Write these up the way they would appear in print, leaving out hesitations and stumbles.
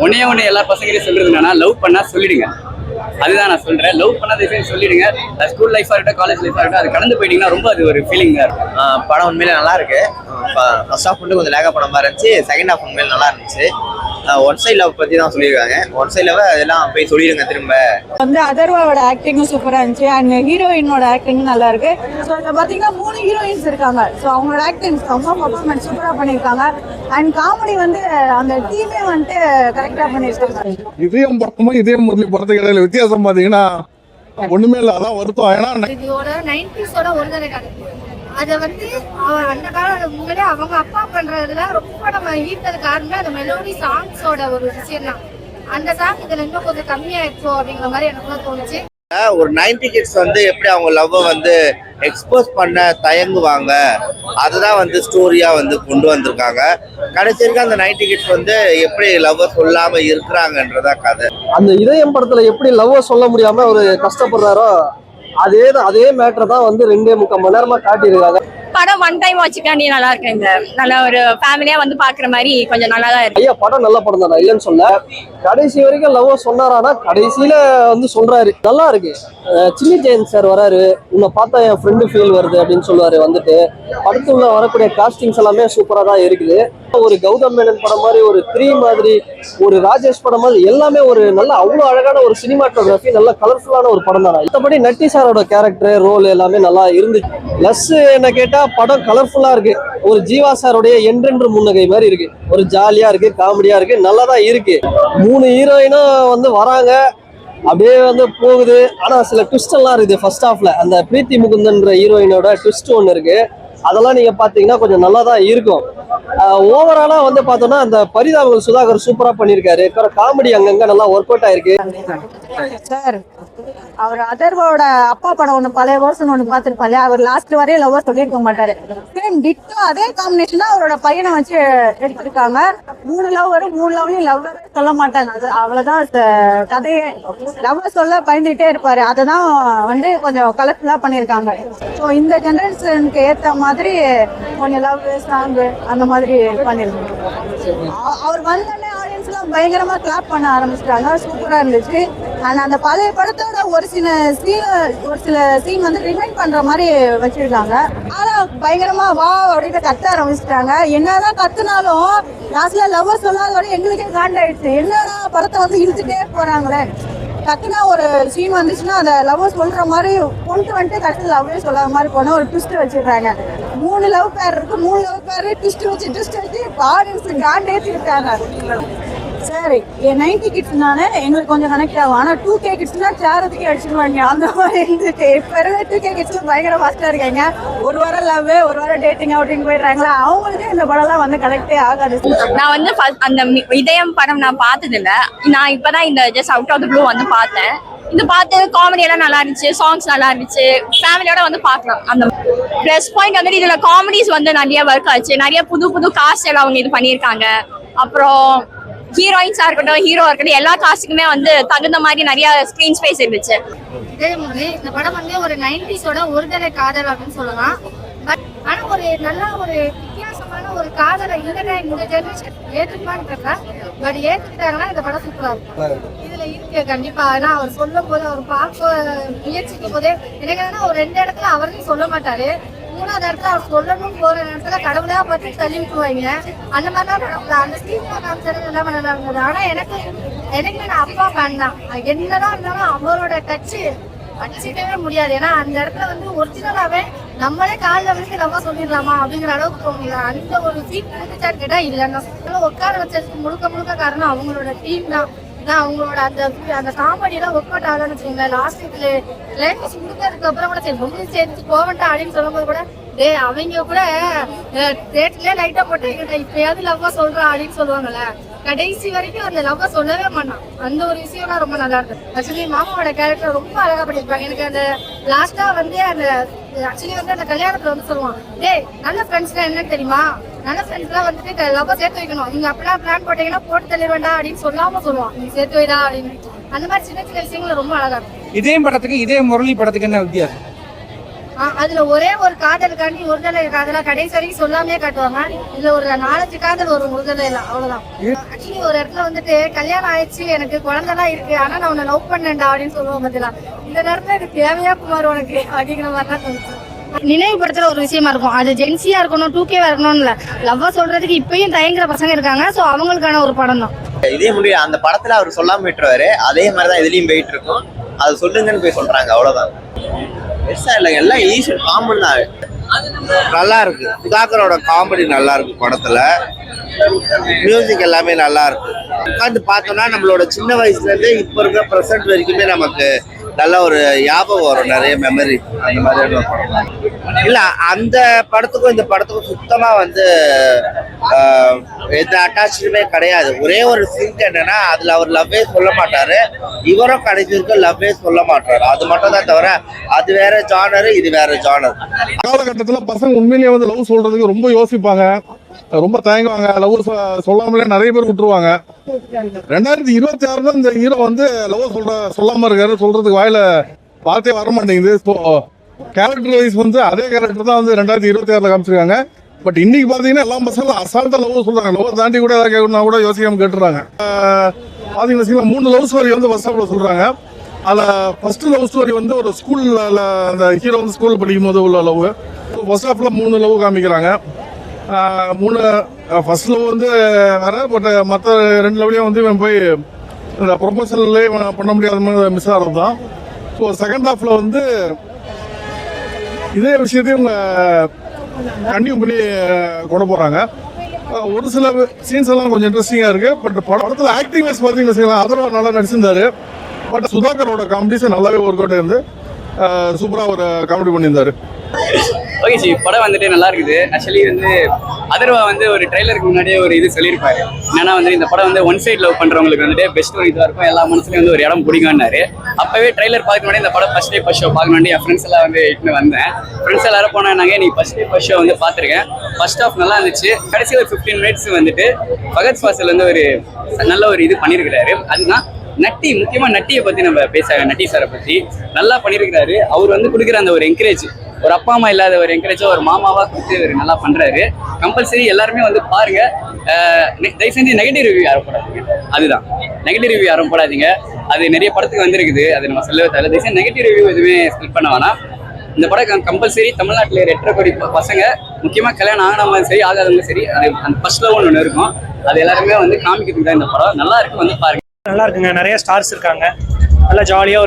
ஒன்னே எல்லா பசங்களையும் சொல்றது என்னன்னா, லவ் பண்ணா சொல்லிடுங்க. அதுதான் நான் சொல்றேன். லவ் பண்ணாத சொல்லிடுங்க. ஸ்கூல் லைஃபா இருக்கட்டும், காலேஜ் லைஃபா இருக்கட்டும், அது கடந்து போயிட்டீங்கன்னா ரொம்ப அது ஒரு ஃபீலிங்கா இருக்கும். படம் உண்மையிலே நல்லா இருக்கு. ஃபர்ஸ்ட் ஹாஃப் வந்து கொஞ்சம் லேகா படம் மாதிரி இருந்துச்சு. செகண்ட் ஹாஃப் உண்மையிலே நல்லா இருந்துச்சு. ஒன் சைட் லவ் பத்தி தான் சொல்லியிருக்காங்க. ஒன் சைட் லவ் அதெல்லாம் போய் சொல்லிடுங்க. திரும்ப வந்து அதர்வாவோட ஆக்டிங்கும் சூப்பரா இருந்துச்சு அண்ட் ஹீரோயினோட ஆக்டிங்கும் நல்லா இருக்கு. ஸோ இதில் பார்த்தீங்கன்னா 3 ஹீரோயின்ஸ் இருக்காங்க. ஸோ அவங்களோட ஆக்டிங் ரொம்ப பர்ஃபார்மன்ஸ் சூப்பராக பண்ணியிருக்காங்க. அண்ட் காமெடி வந்து அந்த டீமே வந்துட்டு கரெக்டாக பண்ணியிருக்காங்க. இதயம் படமும் இதயம் முரளி படத்துக்கு இடையில வித்தியாசம் பார்த்தீங்கன்னா ஒண்ணுமே இல்லை. அதான் வருத்தம். ஏன்னா இதோட 90s ஒரு தடவை கதை அதை வந்து அந்த காலம் முன்னாடி அவங்க அப்பா பண்றதுல ரொம்ப நம்ம ஈர்த்தது காரணமே அந்த மெலோடி சாங்ஸோட ஒரு விஷயம் தான். அந்த சாங் இதுல இன்னும் கொஞ்சம் கம்மியாயிருச்சோ அப்படிங்கிற மாதிரி எனக்கு தோணுச்சு. ஒரு 90 கிட்ஸ் வந்து எப்படி அவங்க லவ்வை வந்து எக்ஸ்போஸ் பண்ண தயங்குவாங்க, அதுதான் வந்து ஸ்டோரியா வந்து கொண்டு வந்திருக்காங்க. கடைசி வரைக்கும் அந்த 90 கிட்ஸ் வந்து எப்படி லவ்வை சொல்லாம இருக்கிறாங்கன்றதா கதை. அந்த இதயம் படத்துல எப்படி லவ்வை சொல்ல முடியாம ஒரு கஷ்டப்படுறாரோ அதே மேட்டர் தான் வந்து 2.25 மணி நேரமா காட்டியிருக்காங்க. படம் ஒன் டைம் வாட்சிக்காண்டி நல்லா இருக்கு. இந்த நல்ல ஒரு ஃபேமிலியா வந்து பாக்குற மாதிரி கொஞ்சம் நல்லா தான் இருக்கு. ஐயா படம் நல்ல படம் தானே, இல்லைன்னு சொல்ல. கடைசி வரைக்கும் லவ் சொன்னாரானா கடைசியில வந்து சொல்றாரு. நல்லா இருக்கு. சின்னி ஜெயந்த் சார் வராரு, உன்னை பார்த்தா என் ஃப்ரெண்டு ஃபீல் வருது அப்படின்னு சொல்லுவாரு. வந்துட்டு படத்துல வரக்கூடிய காஸ்டிங்ஸ் எல்லாமே சூப்பரா தான் இருக்குது. ஒரு கௌதம் மேனன் படம் மாதிரி, ஒரு 3 மாதிரி, ஒரு ராஜேஷ் படம் மாதிரி எல்லாமே ஒரு நல்ல அவ்வளோ அழகான ஒரு சினிமாட்டோகிராஃபி, நல்ல கலர்ஃபுல்லான ஒரு படம் தானே. மற்றபடி நட்டி சாரோட கேரக்டர் ரோல் எல்லாமே நல்லா இருந்துச்சு. லஸ் என்ன கேட்டா படம் கலர்ஃபுல்லா இருக்கு. ஒரு ஜீவா சாரோடைய என்றென்று முன்னகை மாதிரி இருக்கு. ஒரு ஜாலியா இருக்கு, காமெடியா இருக்கு, நல்லா தான் இருக்கு. 3 ஹீரோயினும் வந்து வராங்க, அப்படியே வந்து போகுது. ஆனா சில ட்விஸ்ட் எல்லாம் இருக்குது ஃபர்ஸ்ட் ஹாஃப்ல. அந்த பிரீத்தி முகுந்தன்ற ஹீரோயினோட ட்விஸ்ட் ஒன்று இருக்கு. அதெல்லாம் நீங்க பாத்தீங்கன்னா கொஞ்சம் நல்லா தான் இருக்கும். ஓவராலா வந்து பார்த்தோம்னா அந்த பரிதாபங்கள் சுதாகர் சூப்பரா பண்ணியிருக்காரு. காமெடி அங்கங்க நல்லா ஒர்க் அவுட் ஆயிருக்கு. சார் அவர் அதர்வாவோட அப்பா படம் ஒன்று பழைய வருஷம் ஒன்று பார்த்துருப்பாரு. அவர் லாஸ்ட் வரையும் லவ்வர் சொல்லியிருக்க மாட்டாரு. சேம் டிட்டோ அதே காம்பினேஷன் தான் அவரோட பையனை வச்சு எடுத்திருக்காங்க. 3 லவ் வரும், 3 லவ்லையும் லவ்வர் சொல்ல மாட்டாங்க. அது அவ்வளவுதான் கதையே. லவ்வர் சொல்ல பயந்துகிட்டே இருப்பாரு. அதை தான் வந்து கொஞ்சம் கலர்ஃபுல்லா பண்ணியிருக்காங்க. ஸோ இந்த ஜெனரேஷனுக்கு ஏற்ற மாதிரி கொஞ்சம் லவ் சாங் அந்த மாதிரி பண்ணிருக்காங்க. அவர் வந்தோடனே ஆடியன்ஸ் எல்லாம் பயங்கரமா கிளாப் பண்ண ஆரம்பிச்சிட்டாங்க. சூப்பரா இருந்துச்சு. ஆனா அந்த பழைய படத்தோட ஒரு சில சீன் வந்து ரிமைண்ட் பண்ற மாதிரி வச்சிருக்காங்க. ஆனா பயங்கரமா வா அப்படின்னு கத்த ஆரம்பிச்சிட்டாங்க. என்னதான் கத்துனாலும் லாஸ்ட்ல லவ்வர் சொல்லாதோட எங்களுக்கே காண்டாயிடுச்சு. என்னன்னா படத்தை வந்து இழுத்துட்டே போறாங்களே. டக்குனா ஒரு சீன் வந்துச்சுன்னா அந்த லவ்வர் சொல்ற மாதிரி கொண்டு வந்துட்டு கட்டு லவ்வே சொல்லாத மாதிரி போன ஒரு ட்விஸ்ட் வச்சிருக்காங்க. 3 லவ் பேர் இருக்கு, 3 லவ் பேர் ட்விஸ்ட் வச்சு ஆடியன்ஸ் காண்டே இருக்காங்க. சரி 90 கிட்ஸ்னால எங்களுக்கு கொஞ்சம் கனெக்ட் ஆகும். ஆனா 2K கிட்ஸ்னா சேரத்துக்கு அடிச்சிருவாங்க. அந்த மாதிரி இருந்துச்சு. இப்ப இருக்க 2K கிட்ஸ் பயங்கர ஃபாஸ்டா இருக்காங்க. ஒரு வாரம் லவ், ஒரு வாரம் டேட்டிங் அவுட்டிங் போயிடுறாங்களா. அவங்களுக்கு இந்த படம்லாம் வந்து கனெக்டே ஆகாது. நான் வந்து அந்த இதயம் படம் நான் பார்த்தது இல்ல. நான் இப்பதான் இந்த just out of the blue வந்து பார்த்தேன். இந்த பார்த்து காமெடி எல்லாம் நல்லா இருந்துச்சு, சாங்ஸ் நல்லா இருந்துச்சு. ஃபேமிலியோட வந்து பார்க்கலாம். அந்த பிளஸ் பாயிண்ட் வந்து இதுல காமெடிஸ் வந்து நிறைய ஒர்க் ஆச்சு. நிறைய புது காஸ்ட் எல்லாம் அவங்க இது பண்ணியிருக்காங்க. அப்புறம் ஹீரோயின்ஸா இருக்கட்டும், ஹீரோ இருக்கட்டும், எல்லா காஸ்டுக்குமே வந்து தகுந்த மாதிரி நிறைய ஸ்கிரீன் ஸ்பேஸ் இருந்துச்சு. இதே மாதிரி இந்த படம் வந்து ஒரு 90s ஒரு தடவை காதல் அப்படின்னு சொல்லலாம். பட் ஆனா ஒரு நல்ல ஒரு வித்தியாசமான ஒரு காதலை இந்த ஜெனரேஷன் ஏற்றுக்குமான்னு பட் ஏற்றுக்கிட்டாங்கன்னா இந்த படம் சூப்பரா இருக்கும். இதுல இருக்கு கண்டிப்பா. ஆனா அவர் சொல்லும் போது, அவர் பார்க்க முயற்சிக்கும் போதே எனக்கு என்னன்னா ஒரு 2 இடத்துல அவரையும் சொல்ல மாட்டாரு. 3ஆவது இடத்துல அவர் சொல்லணும் போற இடத்துல கடவுளா பார்த்து தள்ளி விட்டுருவாங்க. அந்த மாதிரிலாம் நடக்குது. அந்த சீன் காமிச்சது எல்லாமே நல்லா இருந்தது. ஆனா எனக்கு நான் அப்பா ஃபேன் தான். என்னதான் இருந்தாலும் அவரோட டச்சு அடிச்சுக்கவே முடியாது. ஏன்னா அந்த இடத்துல வந்து ஒரிஜினலாவே நம்மளே காலில் வரைக்கும் நம்ம சொல்லிடலாமா அப்படிங்கிற அளவுக்கு தோணுது. அந்த ஒரு சீன் இருந்துச்சான்னு கேட்டா இல்லைன்னா உட்கார வச்சதுக்கு முழுக்க காரணம் அவங்களோட டீம் தான். அவங்களோட அந்த காமெடியெல்லாம் ஒர்க் அவுட் ஆகலன்னு வச்சுக்கோங்களேன். லாஸ்ட் இதுல லேட்டஸ்ட் முடிஞ்சதுக்கு அப்புறம் கூட சரி ரொம்ப சேர்த்து போவன்ட்டா அப்படின்னு சொல்லும் போது கூட அவங்க கூட தேட்டர்லயே லைட்டா போட்டு இப்பயாவது லவ்வா சொல்றா அப்படின்னு சொல்லுவாங்கல்ல. கடைசி வரைக்கும் அந்த லவ்வ சொல்லவே மாட்டான். அந்த ஒரு விஷயம்லாம் ரொம்ப நல்லா இருக்கு. ஆக்சுவலி மாமாவோட கேரக்டர் ரொம்ப அழகா பண்ணிருப்பாங்க. எனக்கு அந்த லாஸ்டா வந்து அந்த ஆக்சுவலி வந்து அந்த கல்யாணத்துல வந்து சொல்லுவான், நல்ல ஃப்ரெண்ட்ஸ்னா என்னன்னு தெரியுமா, நல்ல ஃப்ரெண்ட்ஸ் எல்லாம் வந்துட்டு லவ்வ சேர்த்து வைக்கணும், நீங்க அப்படிலாம் பிளான் போட்டீங்கன்னா போட்டு தள்ள வேண்டாம் அப்படின்னு சொல்லாம சொல்லுவான், நீ சேர்த்து வைடா அப்படின்னு. அந்த மாதிரி சின்ன விஷயங்கள் ரொம்ப அழகா இருக்கும். இதே படத்துக்கு இதே முரளி படத்துக்கு என்ன வித்தியாசம்? அதுல ஒரே ஒரு காதலுக்காண்டி ஒருதலை காதலா கடைசி வரைக்கும் சொல்லாமே காட்டுவாங்க. இதுல ஒரு 4-5 காதல் வரும் ஒருதலைல, அவ்வளவுதான். ஆக்சுவலி ஒரு இடத்துல வந்துட்டு கல்யாணம் ஆயிடுச்சு, எனக்கு குழந்தைலாம் இருக்கு, ஆனா நான் உன்னை லவ் பண்ணேன்டா அப்படின்னு சொல்லுவாங்க. பாத்தீங்களா, இந்த நேரத்துல எனக்கு தேவையா குமார் உனக்கு அப்படிங்கிற மாதிரி தான் தோணுச்சு. நினைவுபடுத்துற ஒரு விஷயமா இருக்கும். அது ஜென்சியா இருக்கணும், 2K இருக்கணும்னு இல்ல, லவ்வா சொல்றதுக்கு இப்பயும் தயங்குற பசங்க இருக்காங்க. சோ அவங்களுக்கான ஒரு படம் தான். இதே முடியும் அந்த படத்துல அவர் சொல்லாம விட்டுருவாரு, அதே மாதிரிதான் இதுலயும் போயிட்டு இருக்கும். அது சொல்லுங்கன்னு போய் சொல்றாங்க, அவ்வளவுதான். பெருசா இல்லைங்க, எல்லாம் ஈஸி காமெடி தான். நல்லா இருக்கு, சுதாகரோட காமெடி நல்லா இருக்கு படத்துல. மியூசிக் எல்லாமே நல்லா இருக்கு. உட்காந்து பார்த்தோம்னா நம்மளோட சின்ன வயசுல இருந்து இப்ப இருக்க ப்ரெசென்ட் வரைக்குமே நமக்கு நல்ல ஒரு ஞாபகம் வரும், நிறைய மெமரி. அந்த மாதிரியான படம் இல்ல, அந்த படத்துக்கும் இந்த படத்துக்கும் சுத்தமா வந்து எந்த அட்டாச்சுமே கிடையாது. ஒரே ஒரு சீன் என்னன்னா, அதுல அவர் லவ்வே சொல்ல மாட்டாரு, இவரும் கடைசி வரைக்கும் லவ்வே சொல்ல மாட்டாரு. அது மட்டும் தான் தவிர அது வேற ஜானர், இது வேற ஜானர். காலகட்டத்துல பசங்க உண்மையிலேயே வந்து லவ் சொல்றதுக்கு ரொம்ப யோசிப்பாங்க, ரொம்ப தயங்குவாங்க. லவ் சொல்லாமலே நிறைய பேர் விட்டுருவாங்க. 2026 தான் இந்த ஹீரோ வந்து லவ் சொல்லாம இருக்காரு, சொல்றதுக்கு வாயில வார்த்தையே வர மாட்டேங்குது. ஸோ கேரக்டர் வைஸ் வந்து அதே கேரக்டர் தான் வந்து 2026 காமிச்சிருக்காங்க. பட் இன்னைக்கு பாத்தீங்கன்னா எல்லா பசங்களும் அசால்ட்டா லவ் சொல்றாங்க. லவ் தாண்டி கூட ஏதாவது கேட்கணும்னா கூட யோசிக்காம கேட்டுறாங்க. பாத்தீங்கன்னா 3 லவ் ஸ்டோரி வந்து ஃபர்ஸ்ட் ஹாஃப்ல சொல்றாங்க. அதுல ஃபர்ஸ்ட் லவ் ஸ்டோரி வந்து ஒரு ஸ்கூல்ல அந்த ஹீரோ வந்து ஸ்கூல் படிக்கும் போது உள்ள லவ். ஃபர்ஸ்ட் ஹாஃப்ல 3 லவ் காமிக்கிறாங்க. 3 ஃபர்ஸ்ட் லவ் வந்து வேற, பட் மற்ற 2 லவ்லையும் வந்து இவன் போய் இந்த ப்ரொபோசல்லே பண்ண முடியாத மாதிரி மிஸ் ஆகிறது தான். ஸோ செகண்ட் ஹாஃப்ல வந்து இதே விஷயத்தையும் இவங்க கண்டினியூ பண்ணி கொண்டு போறாங்க. ஒரு சில சீன்ஸ் எல்லாம் கொஞ்சம் இன்ட்ரெஸ்டிங்கா இருக்கு. பட் படத்துல ஆக்டிங் வைஸ் பார்த்தீங்கன்னா அதர்வா நல்லா நடிச்சிருந்தாரு. பட் சுதாகரோட காமெடிஸ் நல்லாவே ஒர்க் அவுட் இருந்து சூப்பரா ஒரு காமெடி பண்ணியிருந்தாரு. ஓகே ஜி, படம் வந்துட்டு நல்லா இருக்குது. ஆக்சுவலி வந்து அதர்வா வந்து ஒரு ட்ரெய்லருக்கு முன்னாடியே ஒரு இது சொல்லியிருப்பாரு. என்னன்னா வந்து இந்த படம் வந்து ஒன் சைட் லவ் பண்றவங்களுக்கு வந்துட்டு பெஸ்ட் ஒரு இதாக இருக்கும், எல்லா மனசுலையும் வந்து ஒரு இடம் பிடிக்கும்னாரு. அப்பவே ட்ரெய்லர் பார்க்க முன்னாடி இந்த படம் ஃபர்ஸ்ட் டே ஃபர்ஸ்ட் ஷோ பார்க்க முன்னாடி என் ஃப்ரெண்ட்ஸ் எல்லாம் வந்து இட்டுன்னு வந்தேன். ஃப்ரெண்ட்ஸ் எல்லாரும் போனாங்க, நீ ஃபர்ஸ்ட் டே ஃபர்ஸ்ட் ஷோ வந்து பார்த்துருக்கேன். ஃபர்ஸ்ட் ஹாஃப் நல்லா இருந்துச்சு. கடைசி ஒரு 15 மினிட்ஸ் வந்துட்டு ஃபகத் ஃபாசில் வந்து ஒரு நல்ல ஒரு இது பண்ணியிருக்கிறாரு. அதுதான் நட்டி, முக்கியமா நட்டியை பத்தி நம்ம பேசாங்க. நட்டி சாரை பத்தி நல்லா பண்ணியிருக்கிறாரு. அவர் வந்து கொடுக்குற அந்த ஒரு என்கரேஜ், ஒரு அப்பா அம்மா இல்லாத ஒரு என்கரேஜா ஒரு மாமாவா கொடுத்து அவர் நல்லா பண்றாரு. கம்பல்சரி எல்லாருமே வந்து பாருங்க. தயவு செஞ்சு நெகட்டிவ் ரிவ்யூ யாரும் போடாதீங்க. அதுதான், நெகட்டிவ் ரிவ்யூ யாரும் போடாதீங்க. அது நிறைய படத்துக்கு வந்திருக்குது, அது நம்ம சொல்லவே தேவை. தயவு செஞ்சு நெகட்டிவ் ரிவ்யூ எதுவுமே ஸ்கிப் பண்ண வேணாம். இந்த படம் கம்பல்சரி தமிழ்நாட்டில் 8.5 கோடி பசங்க, முக்கியமா கல்யாணம் ஆகினவங்களும் சரி ஆகாதவங்களும் சரி, அது அந்த ஃபர்ஸ்ட் லவ் ஒன்று இருக்கும், அது எல்லாருமே வந்து காமிக்கிறதுக்கு தான் இந்த படம். நல்லா இருக்கு, வந்து பாருங்க. நல்லா இருக்குங்க, நிறைய ஸ்டார்ஸ் இருக்காங்க, நல்லா ஜாலியாக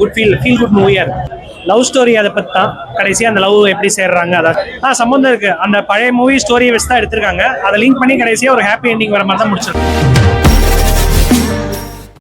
ஒரு ஃபீல் குட் மூவியாக இருக்கு. லவ் ஸ்டோரி அதை பற்றி தான். கடைசியாக அந்த லவ் எப்படி சேர்றாங்க, அதான் சம்மந்தம் இருக்குது. அந்த பழைய மூவி ஸ்டோரியை வச்சு தான் எடுத்திருக்காங்க. அதை லிங்க் பண்ணி கடைசியாக ஒரு ஹாப்பி எண்டிங் வர மாதிரி தான் முடிச்சிருக்காங்க.